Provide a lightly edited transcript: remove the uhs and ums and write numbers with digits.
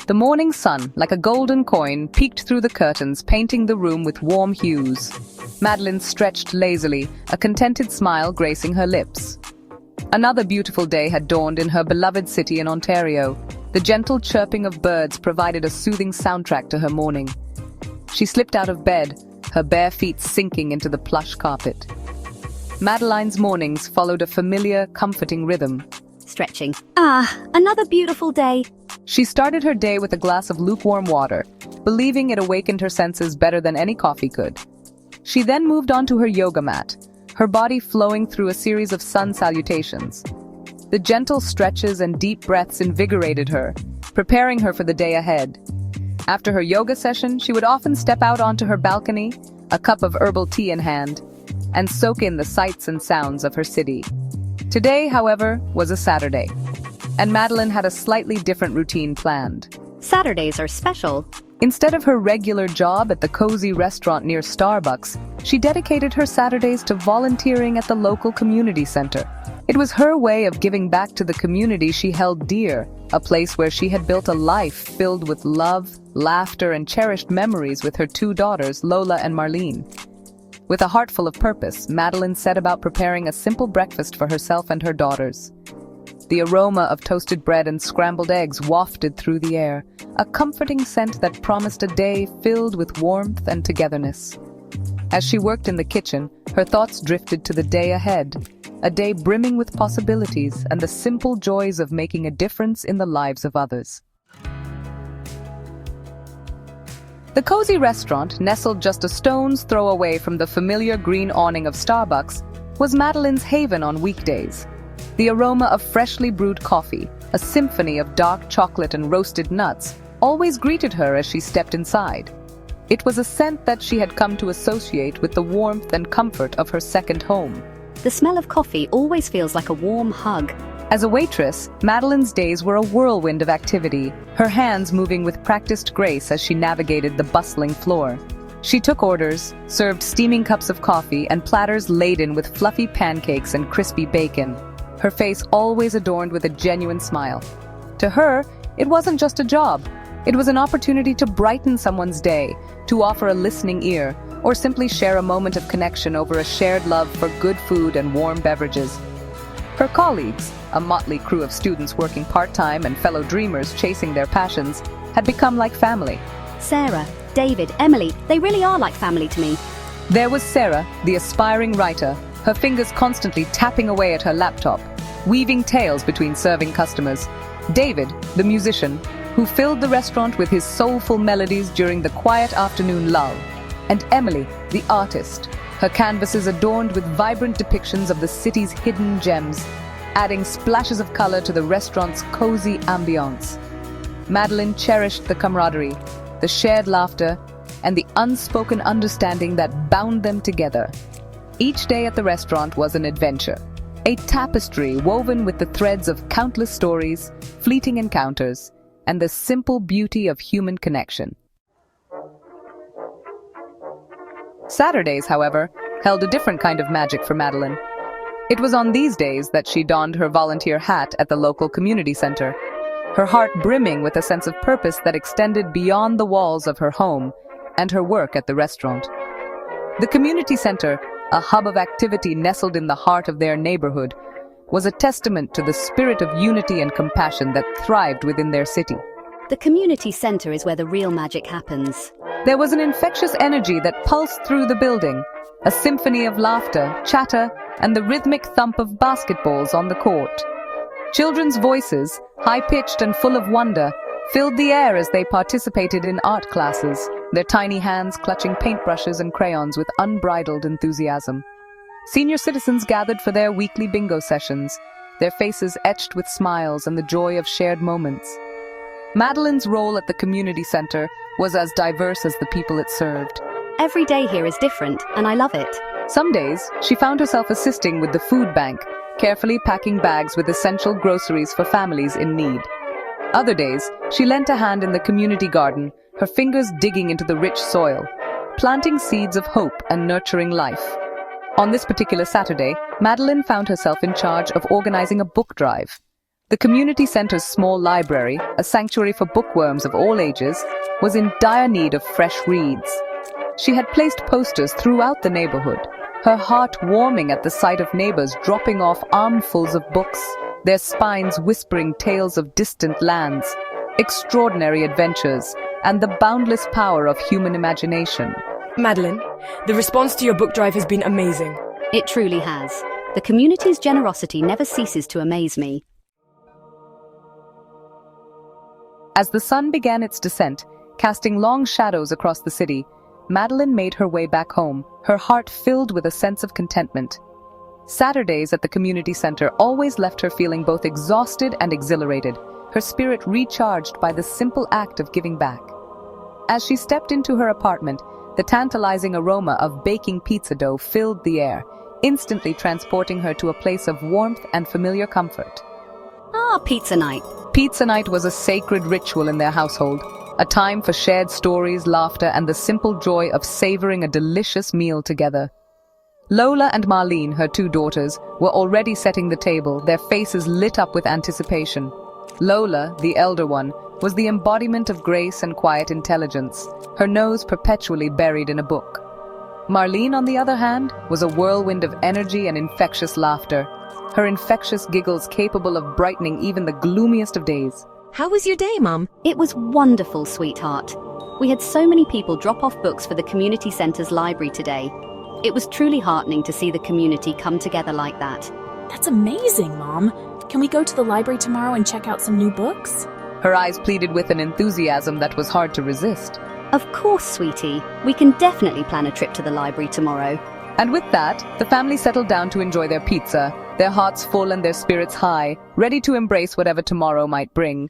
The morning sun, like a golden coin, peeked through the curtains, painting the room with warm hues. Madeline stretched lazily, a contented smile gracing her lips. Another beautiful day had dawned in her beloved city in Ontario. The gentle chirping of birds provided a soothing soundtrack to her morning. She slipped out of bed, her bare feet sinking into the plush carpet. Madeline's mornings followed a familiar, comforting rhythm. Stretching. Another beautiful day. She started her day with a glass of lukewarm water, believing it awakened her senses better than any coffee could. She then moved on to her yoga mat, her body flowing through a series of sun salutations. The gentle stretches and deep breaths invigorated her, preparing her for the day ahead. After her yoga session, she would often step out onto her balcony, a cup of herbal tea in hand, and soak in the sights and sounds of her city. Today, however, was a Saturday, and Madeline had a slightly different routine planned. Saturdays are special. Instead of her regular job at the cozy restaurant near Starbucks, she dedicated her Saturdays to volunteering at the local community center. It was her way of giving back to the community she held dear, a place where she had built a life filled with love, laughter, and cherished memories with her two daughters, Lola and Marlene. With a heart full of purpose, Madeline set about preparing a simple breakfast for herself and her daughters. The aroma of toasted bread and scrambled eggs wafted through the air, a comforting scent that promised a day filled with warmth and togetherness. As she worked in the kitchen, her thoughts drifted to the day ahead, a day brimming with possibilities and the simple joys of making a difference in the lives of others. The cozy restaurant, nestled just a stone's throw away from the familiar green awning of Starbucks, was Madeline's haven on weekdays. The aroma of freshly brewed coffee, a symphony of dark chocolate and roasted nuts, always greeted her as she stepped inside. It was a scent that she had come to associate with the warmth and comfort of her second home. The smell of coffee always feels like a warm hug. As a waitress, Madeline's days were a whirlwind of activity, her hands moving with practiced grace as she navigated the bustling floor. She took orders, served steaming cups of coffee and platters laden with fluffy pancakes and crispy bacon, her face always adorned with a genuine smile. To her, it wasn't just a job. It was an opportunity to brighten someone's day, to offer a listening ear, or simply share a moment of connection over a shared love for good food and warm beverages. Her colleagues, a motley crew of students working part-time and fellow dreamers chasing their passions, had become like family. Sarah, David, Emily, they really are like family to me. There was Sarah, the aspiring writer, her fingers constantly tapping away at her laptop, weaving tales between serving customers. David, the musician, who filled the restaurant with his soulful melodies during the quiet afternoon lull. And Emily, the artist, her canvases adorned with vibrant depictions of the city's hidden gems, adding splashes of color to the restaurant's cozy ambiance. Madeline cherished the camaraderie, the shared laughter, and the unspoken understanding that bound them together. Each day at the restaurant was an adventure, a tapestry woven with the threads of countless stories, fleeting encounters, and the simple beauty of human connection. Saturdays, however, held a different kind of magic for Madeline. It was on these days that she donned her volunteer hat at the local community center, her heart brimming with a sense of purpose that extended beyond the walls of her home and her work at the restaurant. The community center, a hub of activity nestled in the heart of their neighborhood, was a testament to the spirit of unity and compassion that thrived within their city. The community center is where the real magic happens. There was an infectious energy that pulsed through the building, a symphony of laughter, chatter, and the rhythmic thump of basketballs on the court. Children's voices, high-pitched and full of wonder, filled the air as they participated in art classes, their tiny hands clutching paintbrushes and crayons with unbridled enthusiasm. Senior citizens gathered for their weekly bingo sessions, their faces etched with smiles and the joy of shared moments. Madeline's role at the community center was as diverse as the people it served. Every day here is different, and I love it. Some days, she found herself assisting with the food bank, carefully packing bags with essential groceries for families in need. Other days, she lent a hand in the community garden, her fingers digging into the rich soil, planting seeds of hope and nurturing life. On this particular Saturday, Madeline found herself in charge of organizing a book drive. The community center's small library, a sanctuary for bookworms of all ages, was in dire need of fresh reads. She had placed posters throughout the neighborhood, her heart warming at the sight of neighbors dropping off armfuls of books, their spines whispering tales of distant lands, extraordinary adventures, and the boundless power of human imagination. Madeline, the response to your book drive has been amazing. It truly has. The community's generosity never ceases to amaze me. As the sun began its descent, casting long shadows across the city, Madeline made her way back home, her heart filled with a sense of contentment. Saturdays at the community center always left her feeling both exhausted and exhilarated, her spirit recharged by the simple act of giving back. As she stepped into her apartment, the tantalizing aroma of baking pizza dough filled the air, instantly transporting her to a place of warmth and familiar comfort. Pizza night. Pizza night was a sacred ritual in their household, a time for shared stories, laughter, and the simple joy of savoring a delicious meal together. Lola and Marlene, her two daughters, were already setting the table, their faces lit up with anticipation. Lola, the elder one, was the embodiment of grace and quiet intelligence, her nose perpetually buried in a book. Marlene, on the other hand, was a whirlwind of energy and infectious laughter, her infectious giggles capable of brightening even the gloomiest of days. How was your day, Mum? It was wonderful, sweetheart. We had so many people drop off books for the community center's library today. It was truly heartening to see the community come together like that. That's amazing, Mom. Can we go to the library tomorrow and check out some new books? Her eyes pleaded with an enthusiasm that was hard to resist. Of course, sweetie. We can definitely plan a trip to the library tomorrow. And with that, the family settled down to enjoy their pizza, their hearts full and their spirits high, ready to embrace whatever tomorrow might bring.